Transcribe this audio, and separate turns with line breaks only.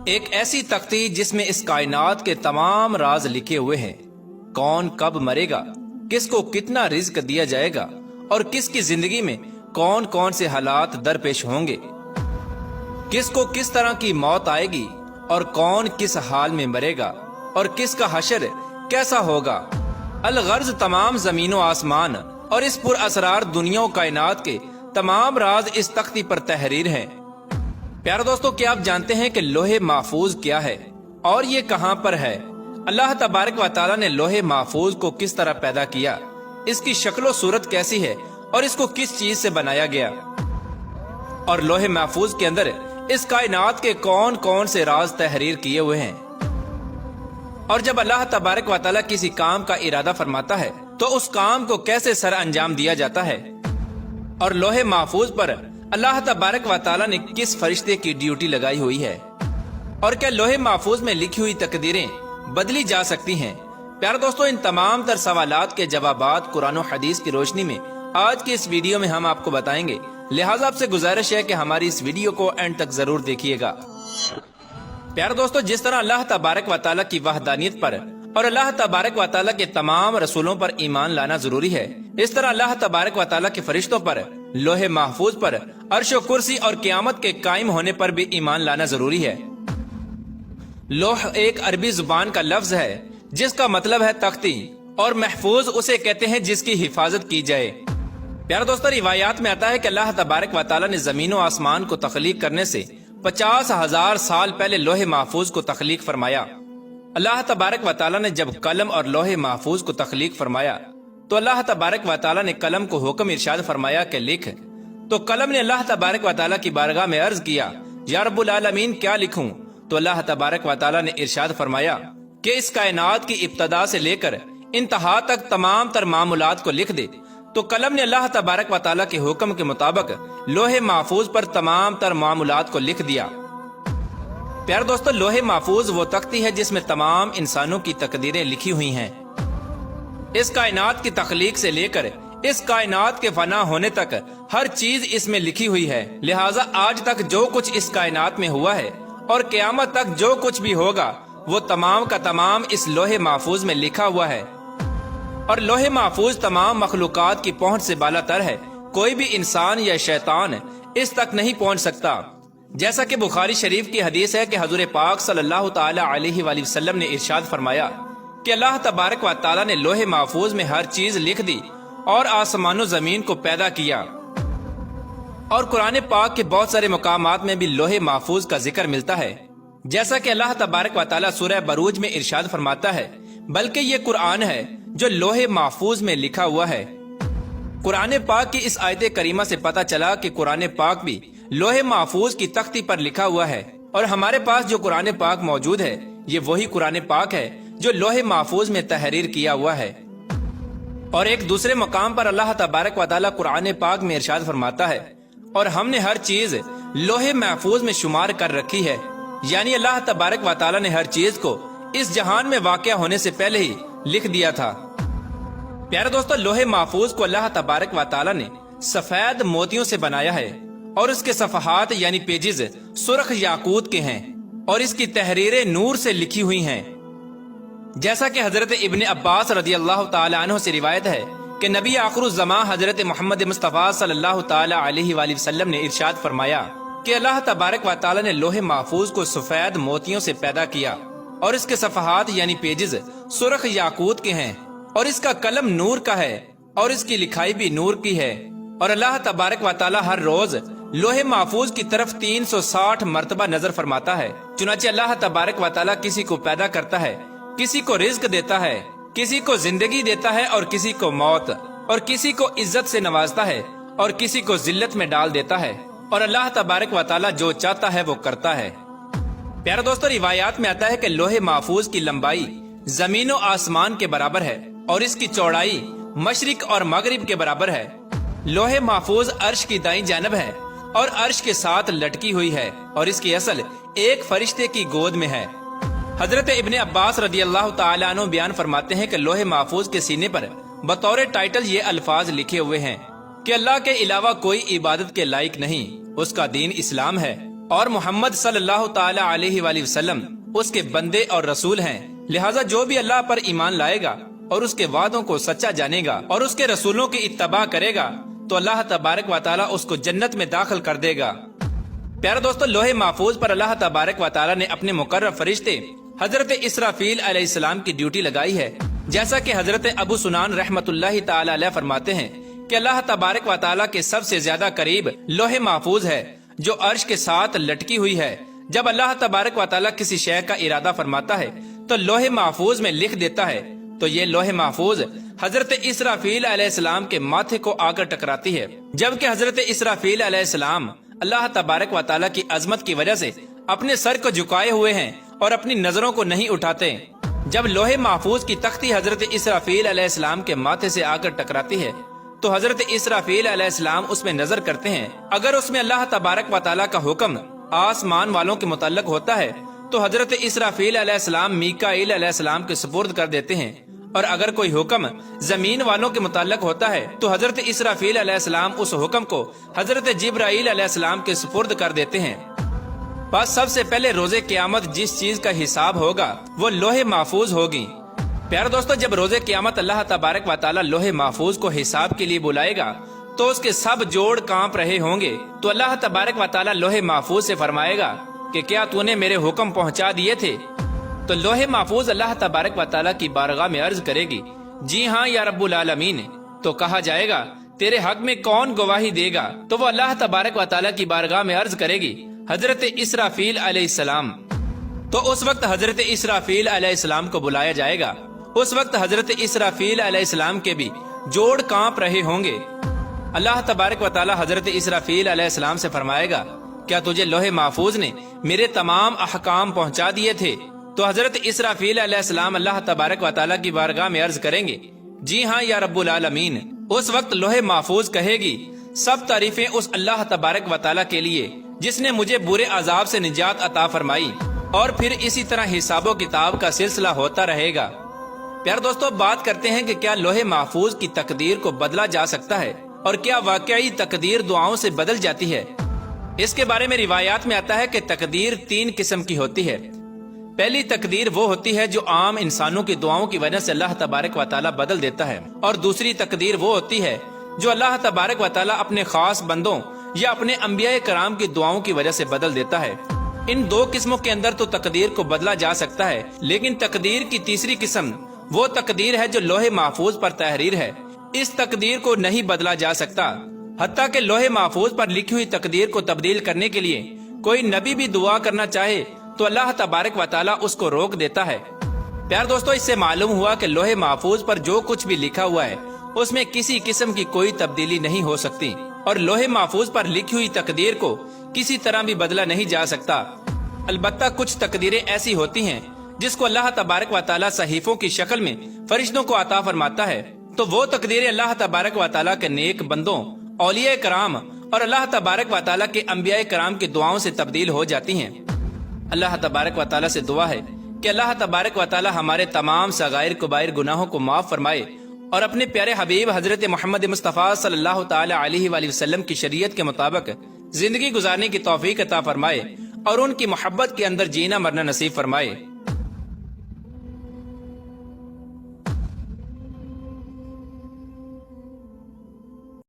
ایک ایسی تختی جس میں اس کائنات کے تمام راز لکھے ہوئے ہیں۔ کون کب مرے گا، کس کو کتنا رزق دیا جائے گا، اور کس کی زندگی میں کون کون سے حالات درپیش ہوں گے، کس کو کس طرح کی موت آئے گی، اور کون کس حال میں مرے گا، اور کس کا حشر کیسا ہوگا۔ الغرض تمام زمین و آسمان اور اس پر اسرار دنیا و کائنات کے تمام راز اس تختی پر تحریر ہیں۔ پیارے دوستو، کیا آپ جانتے ہیں کہ لوح محفوظ کیا ہے اور یہ کہاں پر ہے؟ اللہ تبارک و تعالیٰ نے لوح محفوظ کو کس طرح پیدا کیا، اس کی شکل و صورت کیسی ہے، اور اس کو کس چیز سے بنایا گیا، اور لوح محفوظ کے اندر اس کائنات کے کون کون سے راز تحریر کیے ہوئے ہیں۔ اور جب اللہ تبارک و تعالیٰ کسی کام کا ارادہ فرماتا ہے تو اس کام کو کیسے سر انجام دیا جاتا ہے، اور لوح محفوظ پر اللہ تبارک و تعالیٰ نے کس فرشتے کی ڈیوٹی لگائی ہوئی ہے، اور کیا لوح محفوظ میں لکھی ہوئی تقدیریں بدلی جا سکتی ہیں؟ پیارے دوستو، ان تمام تر سوالات کے جوابات قرآن و حدیث کی روشنی میں آج کی اس ویڈیو میں ہم آپ کو بتائیں گے، لہٰذا آپ سے گزارش ہے کہ ہماری اس ویڈیو کو اینڈ تک ضرور دیکھیے گا۔ پیارے دوستو، جس طرح اللہ تبارک و تعالیٰ کی وحدانیت پر اور اللہ تبارک و تعالیٰ کے تمام رسولوں پر ایمان لانا ضروری ہے، اس طرح اللہ تبارک و تعالیٰ کے فرشتوں پر، لوح محفوظ پر، عرش و کرسی اور قیامت کے قائم ہونے پر بھی ایمان لانا ضروری ہے۔ لوح ایک عربی زبان کا لفظ ہے جس کا مطلب ہے تختی، اور محفوظ اسے کہتے ہیں جس کی حفاظت کی جائے۔ پیارے دوستو، روایات میں آتا ہے کہ اللہ تبارک و تعالیٰ نے زمین و آسمان کو تخلیق کرنے سے 50,000 سال پہلے لوح محفوظ کو تخلیق فرمایا۔ اللہ تبارک و تعالیٰ نے جب قلم اور لوح محفوظ کو تخلیق فرمایا تو اللہ تبارک و تعالیٰ نے قلم کو حکم ارشاد فرمایا کہ لکھ، تو قلم نے اللہ تبارک و تعالیٰ کی بارگاہ میں عرض کیا، یا رب العالمین کیا لکھوں؟ تو اللہ تبارک و تعالیٰ نے ارشاد فرمایا کہ اس کائنات کی ابتدا سے لے کر انتہا تک تمام تر معمولات کو لکھ دے۔ تو قلم نے اللہ تبارک و تعالیٰ کے حکم کے مطابق لوح محفوظ پر تمام تر معمولات کو لکھ دیا۔ پیارے دوستو، لوح محفوظ وہ تختی ہے جس میں تمام انسانوں کی تقدیریں لکھی ہوئی ہیں۔ اس کائنات کی تخلیق سے لے کر اس کائنات کے فنا ہونے تک ہر چیز اس میں لکھی ہوئی ہے، لہٰذا آج تک جو کچھ اس کائنات میں ہوا ہے اور قیامت تک جو کچھ بھی ہوگا وہ تمام کا تمام اس لوح محفوظ میں لکھا ہوا ہے۔ اور لوح محفوظ تمام مخلوقات کی پہنچ سے بالا تر ہے، کوئی بھی انسان یا شیطان اس تک نہیں پہنچ سکتا۔ جیسا کہ بخاری شریف کی حدیث ہے کہ حضور پاک صلی اللہ تعالی علیہ وآلہ وسلم نے ارشاد فرمایا کہ اللہ تبارک و تعالیٰ نے لوح محفوظ میں ہر چیز لکھ دی اور آسمان و زمین کو پیدا کیا۔ اور قرآن پاک کے بہت سارے مقامات میں بھی لوح محفوظ کا ذکر ملتا ہے، جیسا کہ اللہ تبارک و تعالیٰ سورہ بروج میں ارشاد فرماتا ہے، بلکہ یہ قرآن ہے جو لوح محفوظ میں لکھا ہوا ہے۔ قرآن پاک کی اس آیت کریمہ سے پتہ چلا کہ قرآن پاک بھی لوح محفوظ کی تختی پر لکھا ہوا ہے، اور ہمارے پاس جو قرآن پاک موجود ہے یہ وہی قرآن پاک ہے جو لوح محفوظ میں تحریر کیا ہوا ہے۔ اور ایک دوسرے مقام پر اللہ تبارک و تعالیٰ قرآن پاک میں ارشاد فرماتا ہے، اور ہم نے ہر چیز لوح محفوظ میں شمار کر رکھی ہے، یعنی اللہ تبارک و تعالیٰ نے ہر چیز کو اس جہان میں واقع ہونے سے پہلے ہی لکھ دیا تھا۔ پیارے دوستو، لوح محفوظ کو اللہ تبارک و تعالیٰ نے سفید موتیوں سے بنایا ہے، اور اس کے صفحات یعنی پیجز سرخ یاقوت کے ہیں، اور اس کی تحریریں نور سے لکھی ہوئی ہیں۔ جیسا کہ حضرت ابن عباس رضی اللہ تعالی عنہ سے روایت ہے کہ نبی آخر الزمان حضرت محمد مصطفیٰ صلی اللہ تعالی علیہ وآلہ وسلم نے ارشاد فرمایا کہ اللہ تبارک و تعالی نے لوح محفوظ کو سفید موتیوں سے پیدا کیا، اور اس کے صفحات یعنی پیجز سرخ یاقوت کے ہیں، اور اس کا قلم نور کا ہے، اور اس کی لکھائی بھی نور کی ہے۔ اور اللہ تبارک و تعالی ہر روز لوح محفوظ کی طرف 360 مرتبہ نظر فرماتا ہے۔ چنانچہ اللہ تبارک و تعالی کسی کو پیدا کرتا ہے، کسی کو رزق دیتا ہے، کسی کو زندگی دیتا ہے اور کسی کو موت، اور کسی کو عزت سے نوازتا ہے اور کسی کو ذلت میں ڈال دیتا ہے، اور اللہ تبارک و تعالی جو چاہتا ہے وہ کرتا ہے۔ پیارے دوستو، روایات میں آتا ہے کہ لوح محفوظ کی لمبائی زمین و آسمان کے برابر ہے، اور اس کی چوڑائی مشرق اور مغرب کے برابر ہے۔ لوح محفوظ عرش کی دائیں جانب ہے اور عرش کے ساتھ لٹکی ہوئی ہے، اور اس کی اصل ایک فرشتے کی گود میں ہے۔ حضرت ابن عباس رضی اللہ تعالیٰ عنہ بیان فرماتے ہیں کہ لوح محفوظ کے سینے پر بطور ٹائٹل یہ الفاظ لکھے ہوئے ہیں کہ اللہ کے علاوہ کوئی عبادت کے لائق نہیں، اس کا دین اسلام ہے، اور محمد صلی اللہ تعالی علیہ وآلہ وسلم اس کے بندے اور رسول ہیں، لہٰذا جو بھی اللہ پر ایمان لائے گا اور اس کے وعدوں کو سچا جانے گا اور اس کے رسولوں کی اتباع کرے گا تو اللہ تبارک و تعالی اس کو جنت میں داخل کر دے گا۔ پیارے دوستو، لوح محفوظ پر اللہ تبارک و تعالی نے اپنے مقرر فرشتے حضرت اسرافیل علیہ السلام کی ڈیوٹی لگائی ہے، جیسا کہ حضرت ابو سنان رحمت اللہ تعالی علیہ فرماتے ہیں کہ اللہ تبارک و تعالی کے سب سے زیادہ قریب لوح محفوظ ہے جو عرش کے ساتھ لٹکی ہوئی ہے۔ جب اللہ تبارک و تعالی کسی شے کا ارادہ فرماتا ہے تو لوح محفوظ میں لکھ دیتا ہے، تو یہ لوح محفوظ حضرت اسرافیل علیہ السلام کے ماتھے کو آ کر ٹکراتی ہے، جبکہ حضرت اسرافیل علیہ السلام اللہ تبارک و تعالی کی عظمت کی وجہ سے اپنے سر کو جھکائے ہوئے ہیں اور اپنی نظروں کو نہیں اٹھاتے۔ جب لوح محفوظ کی تختی حضرت اسرافیل علیہ السلام کے ماتھے سے آ کر ٹکراتی ہے تو حضرت اسرافیل علیہ السلام اس میں نظر کرتے ہیں، اگر اس میں اللہ تبارک و تعالی کا حکم آسمان والوں کے متعلق ہوتا ہے تو حضرت اسرافیل علیہ السلام میکائیل علیہ السلام کے سپرد کر دیتے ہیں، اور اگر کوئی حکم زمین والوں کے متعلق ہوتا ہے تو حضرت اسرافیل علیہ السلام اس حکم کو حضرت جبرائیل علیہ السلام کے سپرد کر دیتے ہیں۔ بس سب سے پہلے روز قیامت جس چیز کا حساب ہوگا وہ لوح محفوظ ہوگی۔ پیارے دوستو، جب روز قیامت اللہ تبارک و تعالی لوح محفوظ کو حساب کے لیے بلائے گا تو اس کے سب جوڑ کانپ رہے ہوں گے، تو اللہ تبارک و تعالی لوح محفوظ سے فرمائے گا کہ کیا تو نے میرے حکم پہنچا دیے تھے؟ تو لوح محفوظ اللہ تبارک و تعالی کی بارگاہ میں عرض کرے گی، جی ہاں یا رب العالمین۔ تو کہا جائے گا تیرے حق میں کون گواہی دے گا؟ تو وہ اللہ تبارک و تعالی کی بارگاہ میں عرض کرے گی، حضرت اسرافیل علیہ السلام۔ تو اس وقت حضرت اسرافیل علیہ السلام کو بلایا جائے گا۔ اس وقت حضرت اسرافیل علیہ السلام کے بھی جوڑ کانپ رہے ہوں گے۔ اللہ تبارک و تعالی حضرت اسرافیل علیہ السلام سے فرمائے گا، کیا تجھے لوح محفوظ نے میرے تمام احکام پہنچا دیے تھے؟ تو حضرت اسرافیل علیہ السلام اللہ تبارک و تعالی کی بارگاہ میں عرض کریں گے، جی ہاں یا رب العالمین۔ اس وقت لوح محفوظ کہے گی، سب تعریفیں اس اللہ تبارک و تعالی کے لیے جس نے مجھے برے عذاب سے نجات عطا فرمائی، اور پھر اسی طرح حساب و کتاب کا سلسلہ ہوتا رہے گا۔ پیار دوستو، بات کرتے ہیں کہ کیا لوح محفوظ کی تقدیر کو بدلا جا سکتا ہے، اور کیا واقعی تقدیر دعاؤں سے بدل جاتی ہے؟ اس کے بارے میں روایات میں آتا ہے کہ تقدیر 3 قسم کی ہوتی ہے۔ پہلی تقدیر وہ ہوتی ہے جو عام انسانوں کی دعاؤں کی وجہ سے اللہ تبارک و تعالی بدل دیتا ہے، اور دوسری تقدیر وہ ہوتی ہے جو اللہ تبارک و تعالی اپنے خاص بندوں یا اپنے انبیاء کرام کی دعاؤں کی وجہ سے بدل دیتا ہے۔ ان 2 قسموں کے اندر تو تقدیر کو بدلا جا سکتا ہے، لیکن تقدیر کی تیسری قسم وہ تقدیر ہے جو لوح محفوظ پر تحریر ہے۔ اس تقدیر کو نہیں بدلا جا سکتا، حتیٰ کہ لوح محفوظ پر لکھی ہوئی تقدیر کو تبدیل کرنے کے لیے کوئی نبی بھی دعا کرنا چاہے تو اللہ تبارک و تعالی اس کو روک دیتا ہے۔ پیار دوستو، اس سے معلوم ہوا کہ لوح محفوظ پر جو کچھ بھی لکھا ہوا ہے اس میں کسی قسم کی کوئی تبدیلی نہیں ہو سکتی، اور لوح محفوظ پر لکھی ہوئی تقدیر کو کسی طرح بھی بدلا نہیں جا سکتا۔ البتہ کچھ تقدیریں ایسی ہوتی ہیں جس کو اللہ تبارک و تعالی صحیفوں کی شکل میں فرشتوں کو عطا فرماتا ہے، تو وہ تقدیریں اللہ تبارک و تعالی کے نیک بندوں، اولیاء کرام اور اللہ تبارک و تعالی کے انبیاء کرام کی دعاؤں سے تبدیل ہو جاتی ہیں۔ اللہ تبارک و تعالی سے دعا ہے کہ اللہ تبارک و تعالی ہمارے تمام صغائر کبائر گناہوں کو معاف فرمائے، اور اپنے پیارے حبیب حضرت محمد مصطفیٰ صلی اللہ تعالی علیہ وآلہ وسلم کی شریعت کے مطابق زندگی گزارنے کی توفیق عطا فرمائے، اور ان کی محبت کے اندر جینا مرنا نصیب فرمائے۔